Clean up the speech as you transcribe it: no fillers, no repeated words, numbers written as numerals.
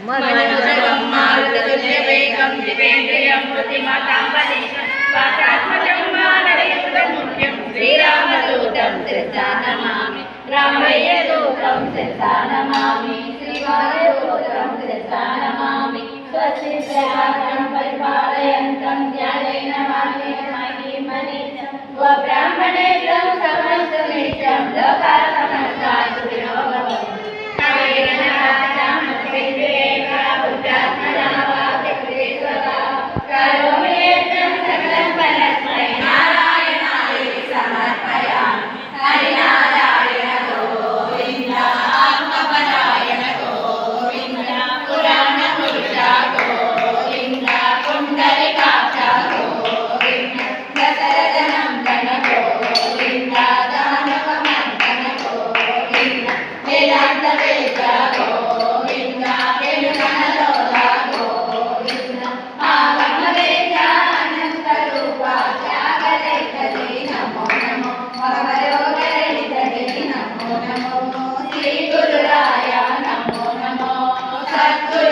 मनोजवं मारुततुल्यवेगं जितेन्द्रियं बुद्धिमतां वरिष्ठं वातात्मजं वानरयुतं मुख्यं श्रीरामदूतं शिरसा नमामि रामय्यदूतं शिरसा नमामि श्रीवायुदूतं शिरसा नमामि स्वस्ति प्रजां परिपालयन्तं न्यायेन मार्गेण महीं मनीषं स्वब्राह्मणेभ्यः समस्तमित्रं लोकाः समस्ताः सुखिनो भवन्तु। करोमि यत्नं सकलं परस्मै नारायणाय समर्पयामि। हरिनारायण गोविन्द आत्मपरायण गोविन्द पुराणपुरुष गोविन्द पुण्डरीकाक्ष गोविन्द दशरथनन्दन गोविन्द दानवमर्दन गोविन्द वेदान्तवेद गोविन्द वेणुगणलोल गोविन्द आगमवेदानन्तरूप त्यागदैकते नमो नमो भवरोगरहितते नमो नमो श्रीगुरुराय नमो नमो सद्गुरु